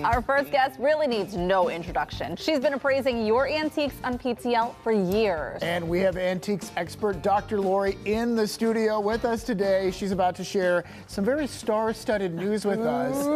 Our first guest really needs no introduction. She's been appraising your antiques on PTL for years. And we have antiques expert Dr. Lori in the studio with us today. She's about to share some very star-studded news with us.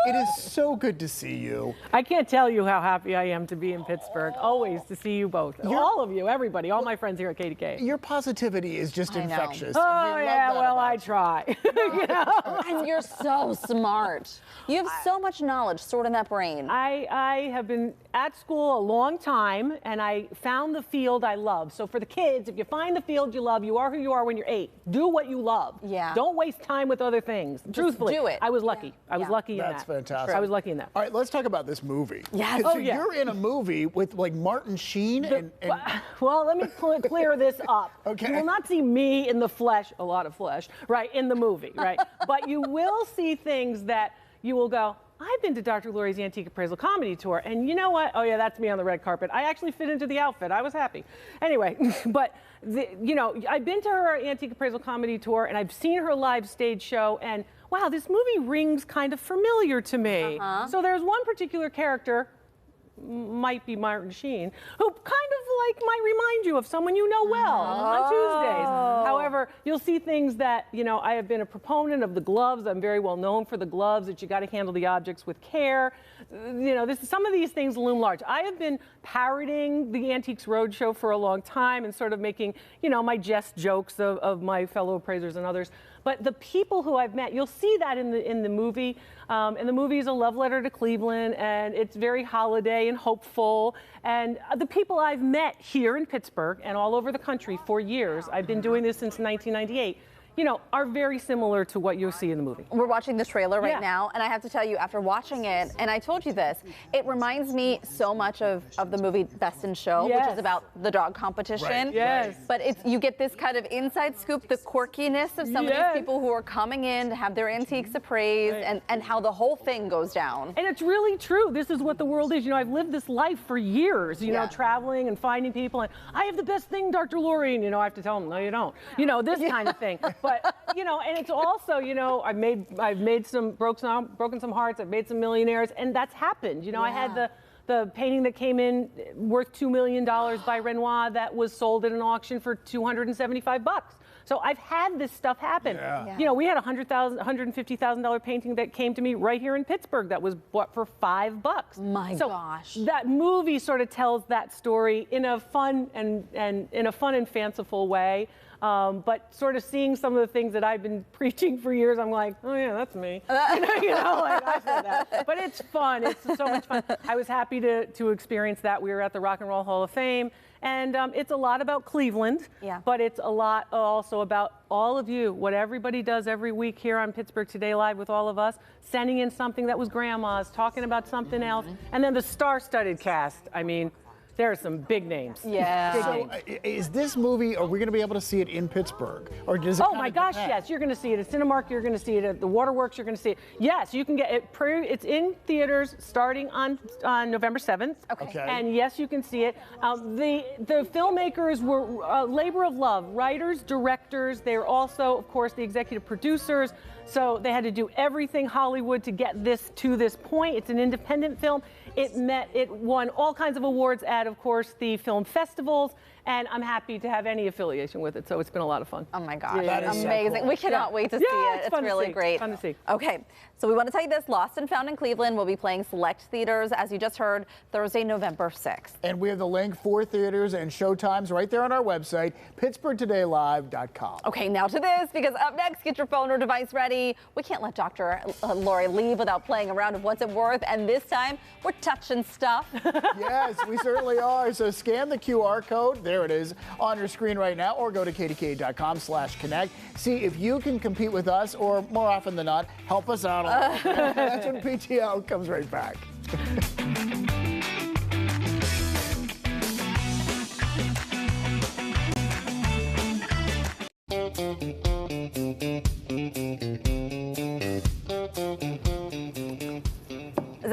It is so good to see you. I can't tell you how happy I am to be in Pittsburgh. Always to see you both. All of you, everybody, all my friends here at KDK. Your positivity is just infectious. Oh, yeah, well, I try. You know? And you're so smart. You have so much knowledge stored in that brain. I have been at school a long time, and I found the field I love. So for the kids, if you find the field you love, you are who you are when you're 8. Do what you love. Yeah. Don't waste time with other things. Truthfully, do it. I was lucky. I was lucky in that. That's fantastic. I was lucky in that. All right, let's talk about this movie. Yes. So Oh, yeah. you're in a movie with like Martin Sheen and Well, let me clear this up. Okay. You will not see me in the flesh, a lot of flesh, right, in the movie, right? But you will see things that you will go, I've been to Dr. Lori's Antique Appraisal Comedy Tour, and you know what? Oh, yeah, that's me on the red carpet. I actually fit into the outfit. I was happy. Anyway, but, you know, I've been to her Antique Appraisal Comedy Tour, and I've seen her live stage show, and wow, this movie rings kind of familiar to me. So there's one particular character, might be Martin Sheen, who kind of like might remind you of someone you know well on Tuesdays. However, you'll see things that, you know, I have been a proponent of the gloves. I'm very well known for the gloves, that you got to handle the objects with care. You know, some of these things loom large. I have been parroting the Antiques Roadshow for a long time and sort of making, you know, my jest jokes of my fellow appraisers and others. But the people who I've met, you'll see that in the movie. And the movie is a love letter to Cleveland, and it's very holiday and hopeful. And the people I've met here in Pittsburgh and all over the country for years, I've been doing this since 1998, you know, are very similar to what you'll see in the movie. We're watching the trailer right now, and I have to tell you, after watching it, and I told you this, it reminds me so much of the movie Best in Show, which is about the dog competition. Right. Yes. But you get this kind of inside scoop, the quirkiness of some of these people who are coming in to have their antiques appraised, and how the whole thing goes down. And it's really true. This is what the world is. You know, I've lived this life for years, you know, traveling and finding people. And I have the best thing, Dr. Lori. And, you know, I have to tell them, no, you don't. You know, this kind of thing. But, you know, and it's also, you know, broken some hearts. I've made some millionaires. And that's happened. You know, I had the painting that came in worth $2 million by Renoir that was sold at an auction for $275. So I've had this stuff happen. You know, we had a $150,000 painting that came to me right here in Pittsburgh that was bought for $5. My gosh. That movie sort of tells that story in a fun and fanciful way. But sort of seeing some of the things that I've been preaching for years, I'm like, oh yeah, that's me. You know, like I said that. But it's fun. It's so much fun. I was happy to experience that. We were at the Rock and Roll Hall of Fame. And it's a lot about Cleveland, but it's a lot also about all of you, what everybody does every week here on Pittsburgh Today Live with all of us, sending in something that was grandma's, talking about something else, and then the star-studded cast. I mean, there are some big names. Yeah. Big So names. is this movie, are we going to be able to see it in Pittsburgh? Or does it Oh my gosh, yes, you're going to see it at Cinemark, you're going to see it at the Waterworks, you're going to see it. Yes, you can get it, it's in theaters starting on November 7th. Okay. And yes, you can see it. The filmmakers were a labor of love, writers, directors, they were also, of course, the executive producers. So they had to do everything Hollywood to get this to this point. It's an independent film. It won all kinds of awards at, of course, the film festivals, and I'm happy to have any affiliation with it. So it's been a lot of fun. Oh my gosh, That is so amazing. cool. We cannot wait to see it. It's fun to really see. great. Fun to see. Okay, so we want to tell you this, Lost and Found in Cleveland will be playing select theaters, as you just heard, Thursday, November 6th. And we have the link for theaters and showtimes right there on our website, PittsburghTodayLive.com. Okay, now to this, because up next, get your phone or device ready. We can't let Dr. Lori leave without playing a round of What's It Worth, and this time, we're touching stuff. Yes, we certainly are. So scan the QR code, there it is, on your screen right now, or go to kdk.com/connect. See if you can compete with us, or more often than not, help us out a little. That's when PTL comes right back.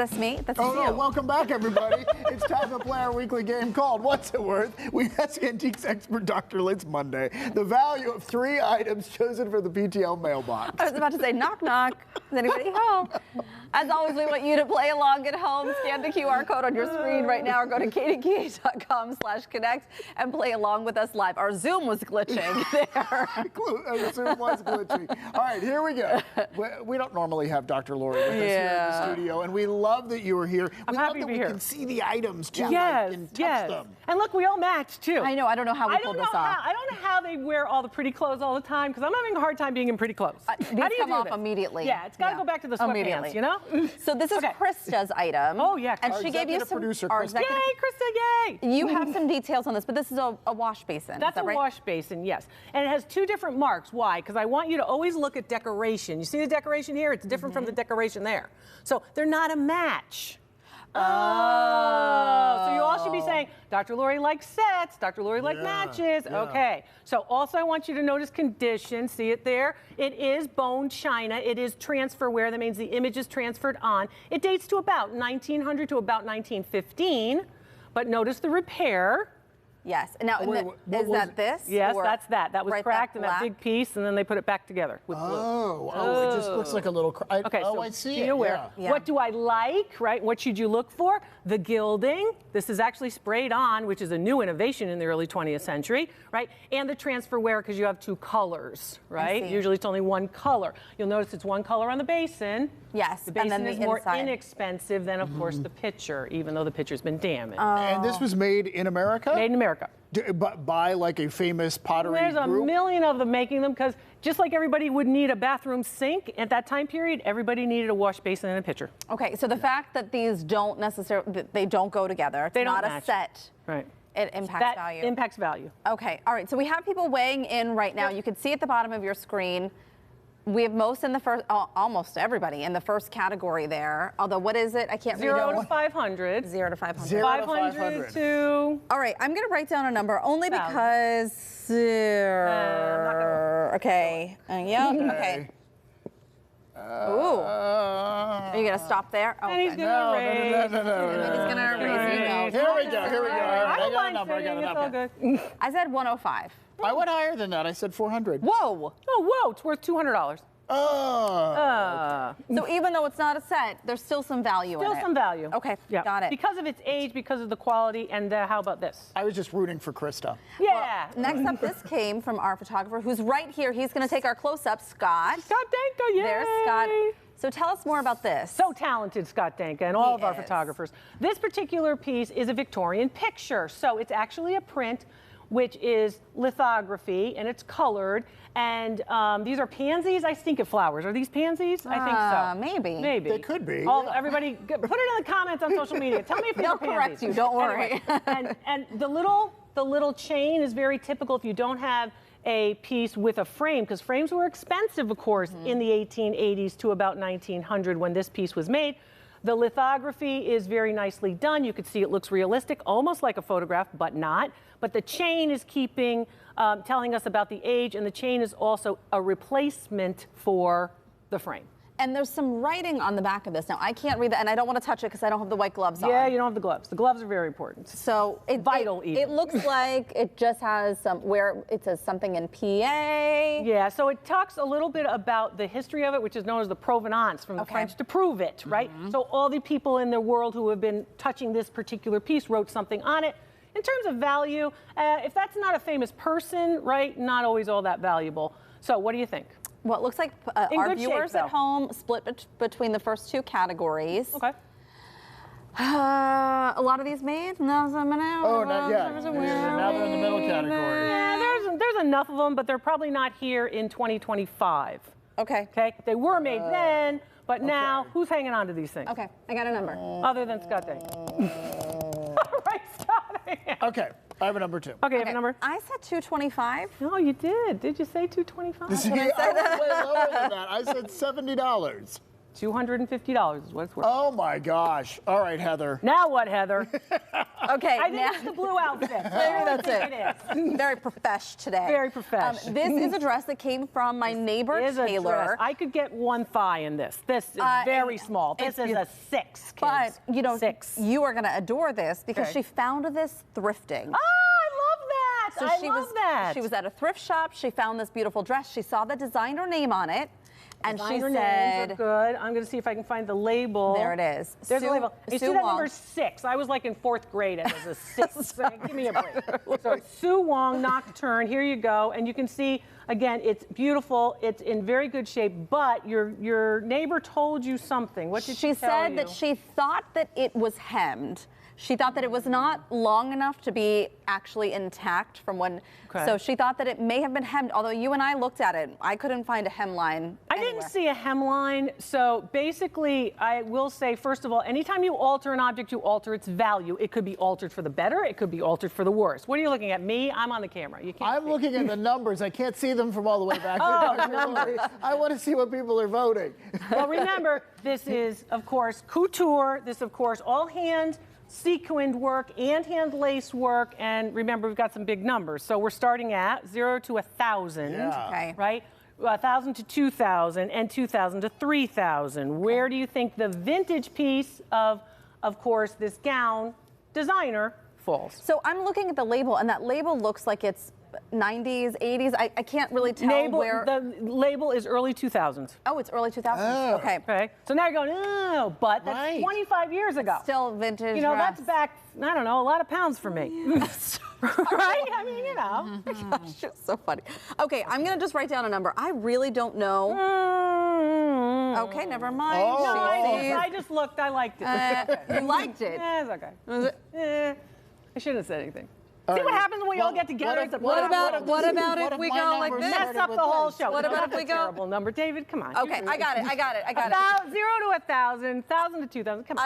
this me? That's Oh, you. no, welcome back, everybody. It's time to play our weekly game called What's It Worth? We ask antiques expert Dr. Litz Monday the value of 3 items chosen for the PTL mailbox. I was about to say, knock, knock. Is anybody home? As always, we want you to play along at home. Scan the QR code on your screen right now or go to kdka.com/connect and play along with us live. Our Zoom was glitching there. Zoom was glitchy. All right, here we go. We don't normally have Dr. Lori with us here in the studio, and we love that you are here. I'm happy to be here. We can see the items, too, Yes, and touch yes. them. And look, we all match, too. I know. I don't know how we pulled this off. I don't know how they wear all the pretty clothes all the time, because I'm having a hard time being in pretty clothes. These how do you come do off this? immediately. Yeah, it's got to go back to the sweatpants, you know? So this is Krista's item. Oh, yeah. And Our she gave you executive some. producer, our Krista. executive- Yay, Krista, yay! You have some details on this, but this is a wash basin. That's is that a right? wash basin, yes. And it has 2 different marks. Why? Because I want you to always look at decoration. You see the decoration here? It's different from the decoration there. So they're not a match. Oh, so you all should be saying, Dr. Lori likes sets, Dr. Lori likes matches. Yeah. Okay. So also I want you to notice condition. See it there? It is bone china. It is transfer wear. That means the image is transferred on. It dates to about 1900 to about 1915. But notice the repair. Yes. Now, is that this? Yes, or that's that. That was right, cracked in that black? big piece, and then they put it back together with glue. Oh, it just looks like a little. Okay, so I see be it. aware. Yeah. What do I like, right? What should you look for? The gilding. This is actually sprayed on, which is a new innovation in the early 20th century, right? And the transfer wear, because you have 2 colors, right? see. Usually it's only 1 color. You'll notice it's 1 color on the basin. Yes, The and basin then is the more inside. inexpensive than, of course, the pitcher, even though the pitcher's been damaged. And this was made in America? Made in America. By like a famous pottery There's a group? million of them making them, because just like everybody would need a bathroom sink at that time period, everybody needed a wash basin and a pitcher. Okay, so the fact that these don't necessarily, they don't go together, it's They don't not a match. set. Right. It impacts That value. impacts value. Okay, all right. So we have people weighing in right now. You can see at the bottom of your screen. We have most in the first, almost everybody in the first category there. Although, what is it? I can't read 0 it. to 500. 0 to 500. 0 to 500 500. to. All right, I'm going to write down a number only because. Okay. Yeah. Okay. Ooh. Are you going to stop there? Oh, And he's okay. gonna raise. He's going to raise you know. Here we go. Here we go. All right, I I don't got a mind number. I got singing, a it's all number. good. I said 105. I went higher than that. I said 400. Whoa. Oh, whoa, it's worth $200. Oh. So even though it's not a set, there's still some value in it. Still some value. Okay, Yeah. got it. Because of its age, because of the quality, and how about this? I was just rooting for Krista. Yeah. Next up, this came from our photographer who's right here. He's going to take our close-up, Scott. Scott Danka, yay! There's Scott. So tell us more about this. So talented, Scott Danka, and all of our is. photographers. This particular piece is a Victorian picture. So it's actually a print, which is lithography, and it's colored. And these are pansies. I stink at flowers. Are these pansies? I think so. Maybe. Maybe. They could be. Everybody, put it in the comments on social media. Tell me if these They'll are pansies. correct you, don't worry. Anyway, and the little chain is very typical if you don't have a piece with a frame, because frames were expensive, of course, in the 1880s to about 1900 when this piece was made. The lithography is very nicely done. You could see it looks realistic, almost like a photograph, but not. But the chain is telling us about the age, and the chain is also a replacement for the frame. And there's some writing on the back of this. Now, I can't read that, and I don't want to touch it because I don't have the white gloves on. Yeah, you don't have the gloves. The gloves are very important. So Vital even. It looks like it just has where it says something in PA. Yeah, so it talks a little bit about the history of it, which is known as the provenance, from the French to prove it, right? So all the people in the world who have been touching this particular piece wrote something on it. In terms of value, if that's not a famous person, right, not always all that valuable. So what do you think? Well, it looks like In our good shape, viewers though. at home split between the first 2 categories. Okay. A lot of these made? No, Oh, not yet. Now they're in the middle category. Yeah, there's enough of them, but they're probably not here in 2025. Okay. Okay? They were made then, but now, who's hanging on to these things? Okay, I got a number. Other than Scott Day. All right, Scott. Okay, I have a number 2. Okay, you have a number? I said 225. No, you did. Did you say 225? See, I went way lower than that. I said $70. $250 is what it's worth. Oh my gosh. All right, Heather. Now what, Heather? Okay, I think now it's the blue outfit. maybe that's it. It is. Very profesh today. Very profesh. This is a dress that came from my neighbor Is a Taylor. dress. I could get one thigh in this. This is very small. This is a 6, kids. But you know, 6. you are going to adore this because Okay. she found this thrifting. Oh, I love that. So I love that. She was at a thrift shop. She found this beautiful dress. She saw the designer name on it, and she Designer names said, are good. I'm going to see if I can find the label. "There it is." There's Sue- a label. You Sue see that Wong. number 6? I was like in 4th grade. It was a 6. Give me a break. So Sue Wong Nocturne. Here you go, and you can see again. It's beautiful. It's in very good shape. But your neighbor told you something. What did she tell said you? that she thought that it was hemmed. She thought that it was not long enough to be actually intact from when. Okay. So she thought that it may have been hemmed. Although you and I looked at it, I couldn't find a hemline. I didn't see a hemline. So basically, I will say, first of all, anytime you alter an object, you alter its value. It could be altered for the better. It could be altered for the worse. What are you looking at? Me? I'm on the camera. You can't I'm see. looking at the numbers. I can't see them from all the way back Oh, there. numbers. I want to see what people are voting. Well, remember, this is, of course, couture. This, of course, all hand sequined work and hand lace work. And remember, we've got some big numbers. So we're starting at 0 to 1,000. Yeah. Okay. Right? 1,000 to 2,000 and 2,000 to 3,000. Where do you think the vintage piece of course, this gown designer falls? So I'm looking at the label, and that label looks like it's 90s, 80s. I can't really tell where. The label is early 2000s. Oh, it's early 2000s. Oh. Okay. Okay. So now you're going, oh, but that's Right. 25 years ago. Still vintage. You know, dress. that's back, I don't know, a lot of pounds for me. Right? I mean, you know. Gosh, it's so funny. Okay, I'm gonna just write down a number. I really don't know. Okay, never mind. Oh. No, She I just looked, I liked it. you liked it. It's okay. Was it- I shouldn't have said anything. All See right. what happens when we all get together? What It's a if- What what about if- what about what if if we my go like numbers this? started Mess up with the whole this? show. What No, about that's if we a go- terrible number. David, come on. Okay, I got it. I got it. I got it. About 0 to 1,000, 1,000 to 2,000. Come on.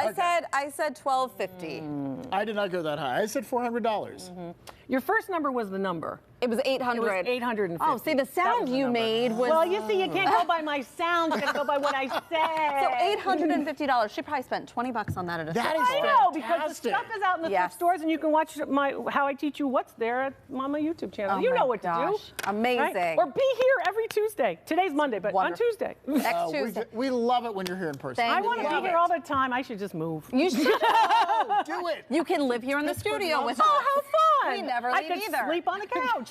I said 1250. I did not go that high. I said $400. Your first number was the number. It was 800. It was 850. Oh, see, the That sound was the you number. made was. Well, you see, you can't go by my sound. You got to go by what I said. So $850. She probably spent $20 on that at a That thrift is I store. know, because the fantastic. stuff is out in the Yes. thrift stores, and you can watch my How I Teach You What's There at on my YouTube channel. Oh You my know what to gosh. do. Amazing. Right? Or be here every Tuesday. Today's Monday, but Wonderful. on Tuesday. Next Tuesday. We love it when you're here in person. Thank I want to you. be Love here it. all the time. I should just move. You should. Oh, do it. You can live here in the studio with us. Oh, how fun! We never I leave could either. sleep on the couch.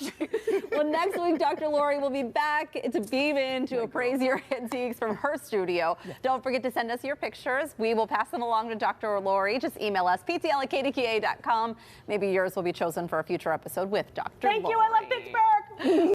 Well, next week, Dr. Lori will be back to beam in to appraise your antiques from her studio. Don't forget to send us your pictures. We will pass them along to Dr. Lori. Just email us, ptl@kdka.com. Maybe yours will be chosen for a future episode with Dr. Thank Lori. you. I love Pittsburgh.